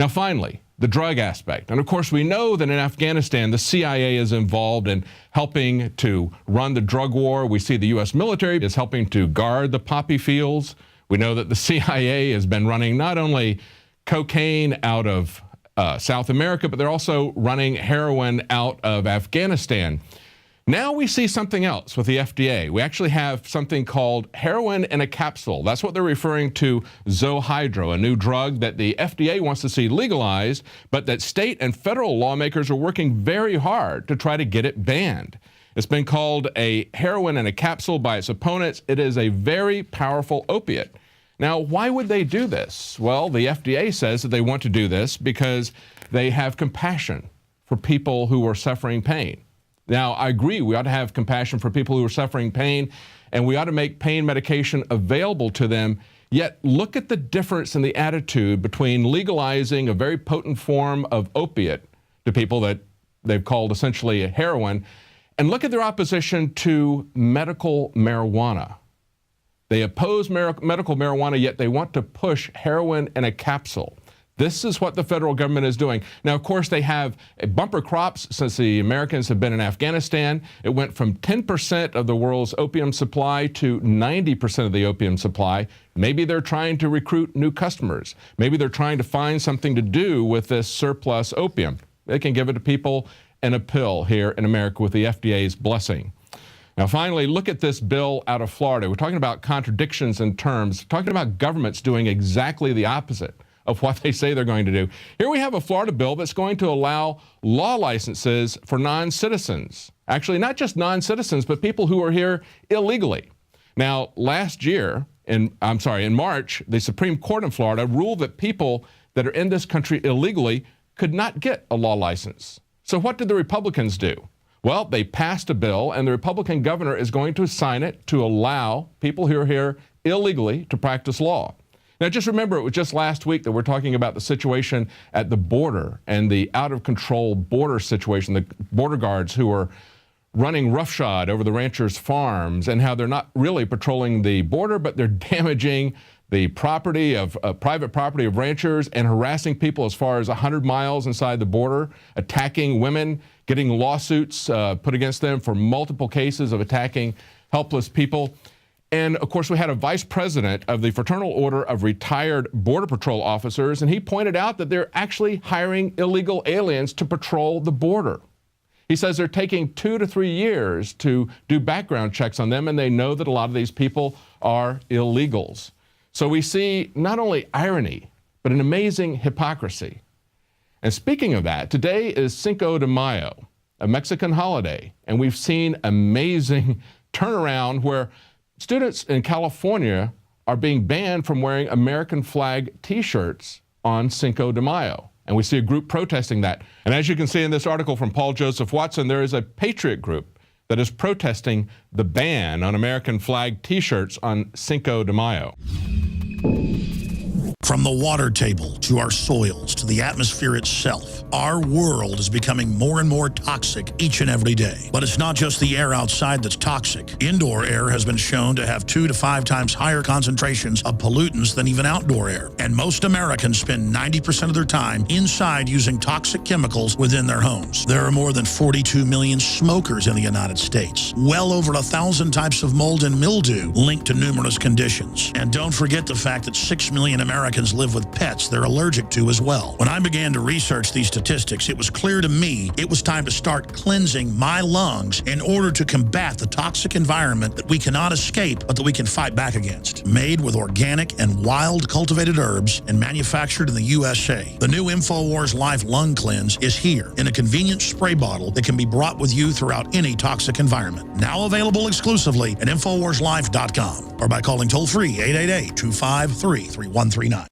Now, finally, the drug aspect. And of course, we know that in Afghanistan, the CIA is involved in helping to run the drug war. We see the U.S. military is helping to guard the poppy fields. We know that the CIA has been running not only cocaine out of South America, but they're also running heroin out of Afghanistan. Now we see something else with the FDA. We actually have something called heroin in a capsule. That's what they're referring to Zohydro, a new drug that the FDA wants to see legalized, but that state and federal lawmakers are working very hard to try to get it banned. It's been called a heroin in a capsule by its opponents. It is a very powerful opiate. Now, why would they do this? Well, the FDA says that they want to do this because they have compassion for people who are suffering pain. Now, I agree, we ought to have compassion for people who are suffering pain, and we ought to make pain medication available to them. Yet, look at the difference in the attitude between legalizing a very potent form of opiate to people that they've called essentially a heroin, and look at their opposition to medical marijuana. They oppose medical marijuana, yet they want to push heroin in a capsule. This is what the federal government is doing. Now, of course, they have bumper crops since the Americans have been in Afghanistan. It went from 10% of the world's opium supply to 90% of the opium supply. Maybe they're trying to recruit new customers. Maybe they're trying to find something to do with this surplus opium. They can give it to people in a pill here in America with the FDA's blessing. Now, finally, look at this bill out of Florida. We're talking about contradictions in terms, talking about governments doing exactly the opposite of what they say they're going to do. Here we have a Florida bill that's going to allow law licenses for non-citizens. Actually, not just non-citizens, but people who are here illegally. Now, last year, in March, the Supreme Court in Florida ruled that people that are in this country illegally could not get a law license. So what did the Republicans do? Well, they passed a bill, and the Republican governor is going to sign it to allow people who are here illegally to practice law. Now, just remember, it was just last week that we're talking about the situation at the border and the out-of-control border situation, the border guards who are running roughshod over the ranchers' farms, and how they're not really patrolling the border, but they're damaging the property of private property of ranchers and harassing people as far as 100 miles inside the border, attacking women, getting lawsuits put against them for multiple cases of attacking helpless people. And of course, we had a vice president of the Fraternal Order of Retired Border Patrol Officers, and he pointed out that they're actually hiring illegal aliens to patrol the border. He says they're taking 2 to 3 years to do background checks on them, and they know that a lot of these people are illegals. So we see not only irony, but an amazing hypocrisy. And speaking of that, today is Cinco de Mayo, a Mexican holiday, and we've seen amazing turnaround where students in California are being banned from wearing American flag T-shirts on Cinco de Mayo. And we see a group protesting that. And as you can see in this article from Paul Joseph Watson, there is a patriot group that is protesting the ban on American flag T-shirts on Cinco de Mayo. From the water table to our soils to the atmosphere itself, our world is becoming more and more toxic each and every day. But it's not just the air outside that's toxic. Indoor air has been shown to have 2 to 5 times higher concentrations of pollutants than even outdoor air. And most Americans spend 90% of their time inside using toxic chemicals within their homes. There are more than 42 million smokers in the United States. Well over 1,000 types of mold and mildew linked to numerous conditions. And don't forget the fact that 6 million Americans live with pets they're allergic to as well. When I began to research these statistics, it was clear to me it was time to start cleansing my lungs in order to combat the toxic environment that we cannot escape, but that we can fight back against. Made with organic and wild cultivated herbs and manufactured in the USA, the new InfoWars Life Lung Cleanse is here in a convenient spray bottle that can be brought with you throughout any toxic environment. Now available exclusively at InfoWarsLife.com or by calling toll-free 888-253-3139.